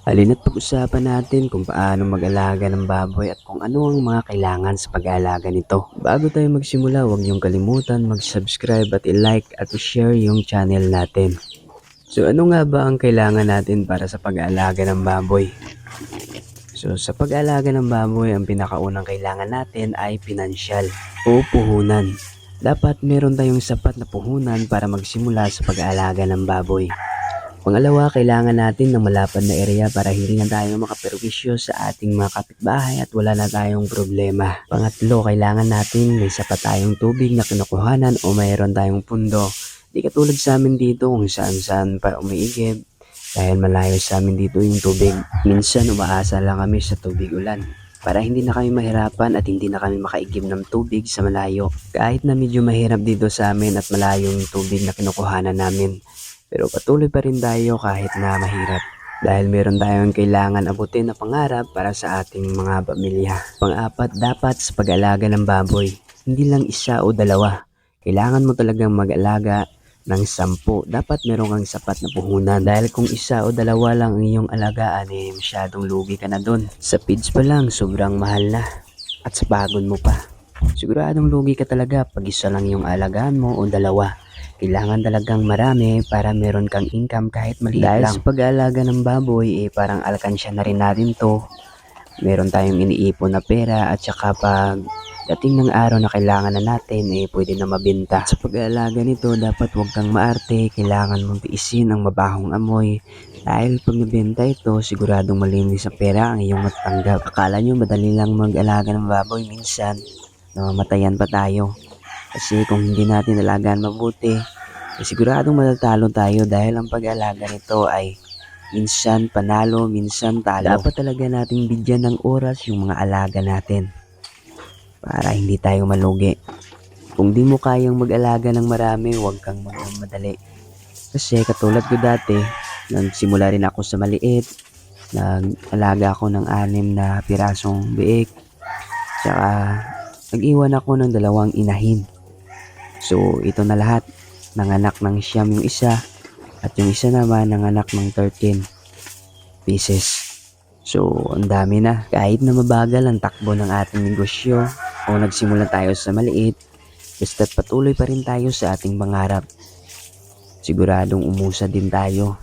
Halina't pag-usapan natin kung paano mag-alaga ng baboy at kung ano ang mga kailangan sa pag-aalaga nito. Bago tayo magsimula, huwag niyong kalimutan mag-subscribe at i-like at i-share yung channel natin. So ano nga ba ang kailangan natin para sa pag-aalaga ng baboy? So sa pag-aalaga ng baboy, ang pinakaunang kailangan natin ay pinansyal o puhunan. Dapat meron tayong sapat na puhunan para magsimula sa pag-aalaga ng baboy. Pangalawa, kailangan natin ng malapad na area para hindi na tayo makaperwisyo sa ating mga kapitbahay at wala na tayong problema. Pangatlo, kailangan natin may sapat tayong tubig na kinukuhanan o mayroon tayong pundo. Di katulad sa amin dito kung saan-saan pa umiigib dahil malayo sa amin dito yung tubig. Minsan umaasa lang kami sa tubig ulan para hindi na kami mahirapan at hindi na kami makaigib ng tubig sa malayo. Kahit na medyo mahirap dito sa amin at malayo yung tubig na kinukuhanan namin, pero patuloy pa rin tayo kahit na mahirap. Dahil meron tayong kailangan abutin na pangarap para sa ating mga pamilya. Pang-apat, dapat sa pag-alaga ng baboy, hindi lang isa o dalawa. Kailangan mo talagang mag-alaga ng 10. Dapat meron kang sapat na puhunan. Dahil kung isa o dalawa lang ang iyong alagaan, masyadong lugi ka na dun. Sa feeds pa lang, sobrang mahal na. At sa pagod mo pa. Siguradong lugi ka talaga pag isa lang yung alagaan mo o dalawa. Kailangan talagang marami para meron kang income kahit maliit lang. Dahil sa pag-aalaga ng baboy, parang alkansya na rin natin to. Meron tayong iniipon na pera at saka pag dating ng araw na kailangan na natin, pwede na mabenta. Sa pag-aalaga nito, dapat huwag kang maarte. Kailangan mong tiisin ang mabahong amoy. Dahil pag nabenta ito, siguradong malinis sa pera ang iyong matanggap. Akala nyo madali lang mag-alaga ng baboy, minsan namamatayan pa tayo. Kasi kung hindi natin alagaan mabuti, siguradong matatalo tayo dahil ang pag-alaga nito ay minsan panalo, minsan talo. Dapat talaga nating bigyan ng oras yung mga alaga natin para hindi tayo malugi. Kung di mo kayang mag-alaga ng marami, huwag kang magmadali. Kasi katulad ko dati, nagsimula rin ako sa maliit, nag-alaga ako ng 6 na pirasong biik, tsaka nag-iwan ako ng 2 inahin. So, ito na lahat. Nanganak ng siyam yung isa at yung isa naman nanganak ng 13 pieces. So, ang dami na. Kahit na mabagal ang takbo ng ating negosyo o nagsimula tayo sa maliit, basta't patuloy pa rin tayo sa ating pangarap. Siguradong umusad din tayo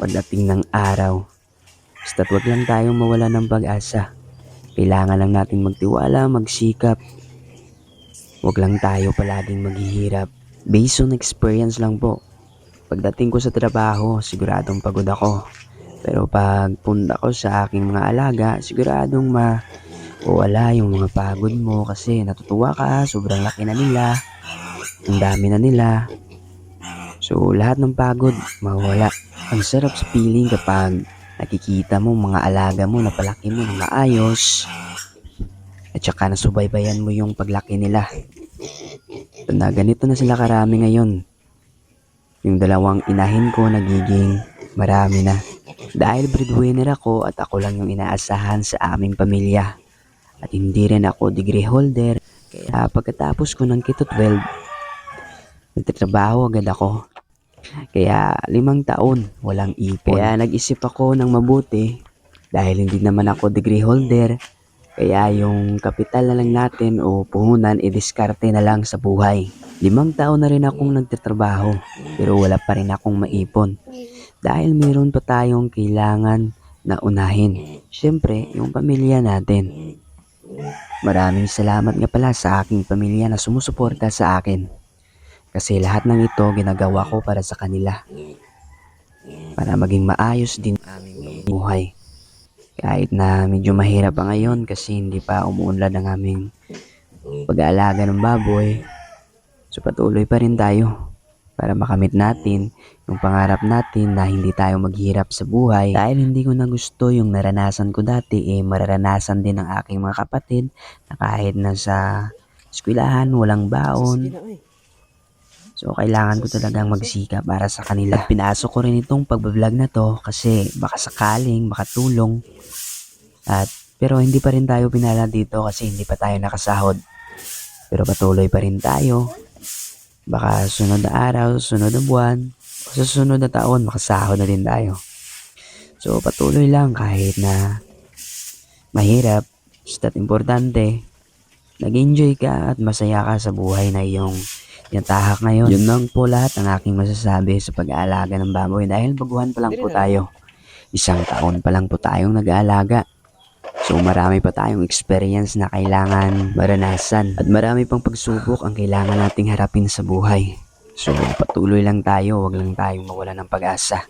pagdating ng araw. Basta't wag lang tayong mawala ng pag-asa. Kailangan lang nating magtiwala, magsikap. Huwag lang tayo palaging maghihirap. Based on experience lang po. Pagdating ko sa trabaho, siguradong pagod ako. Pero pag punta ko sa aking mga alaga, siguradong mawala yung mga pagod mo kasi natutuwa ka, sobrang laki na nila, ang dami na nila. So lahat ng pagod mawala. Ang sarap sa feeling kapag nakikita mo mga alaga mo na palaki mo ng maayos. At saka nasubaybayan mo yung paglaki nila. Na ganito na sila karami ngayon. Yung 2 inahin ko nagiging marami na. Dahil breadwinner ako at ako lang yung inaasahan sa aming pamilya. At hindi rin ako degree holder. Kaya pagkatapos ko ng Keto 12, nagtatrabaho agad ako. Kaya 5 taon walang ipon. Kaya nag-isip ako ng mabuti dahil hindi naman ako degree holder. Kaya yung kapital na lang natin o puhunan, diskarte na lang sa buhay. 5 taon na rin akong nagtatrabaho pero wala pa rin akong maipon. Dahil meron pa tayong kailangan na unahin. Siyempre, yung pamilya natin. Maraming salamat nga pala sa aking pamilya na sumusuporta sa akin. Kasi lahat ng ito ginagawa ko para sa kanila. Para maging maayos din ang aming buhay. Kahit na medyo mahirap pa ngayon kasi hindi pa umuunlad ang aming pag-aalaga ng baboy. So patuloy pa rin tayo para makamit natin yung pangarap natin na hindi tayo maghirap sa buhay. Dahil hindi ko na gusto yung naranasan ko dati, mararanasan din ng aking mga kapatid na kahit nasa eskwelahan, walang baon. So kailangan ko talagang magsikap para sa kanila. At pinasok ko rin itong pagbablog na to kasi baka sakaling makatulong. Pero hindi pa rin tayo pinala dito kasi hindi pa tayo nakasahod. Pero patuloy pa rin tayo. Baka sunod na araw, sunod na buwan, o sa sunod na taon, makasahod na din tayo. So patuloy lang kahit na mahirap, basta't importante, nag-enjoy ka at masaya ka sa buhay na iyong tinatahak ngayon. Yun lang po lahat ang aking masasabi sa pag-aalaga ng baboy dahil baguhan pa lang po tayo. Isang taon pa lang po tayong nag-aalaga. So marami pa tayong experience na kailangan maranasan at marami pang pagsubok ang kailangan nating harapin sa buhay. So patuloy lang tayo, wag lang tayong mawala ng pag-asa.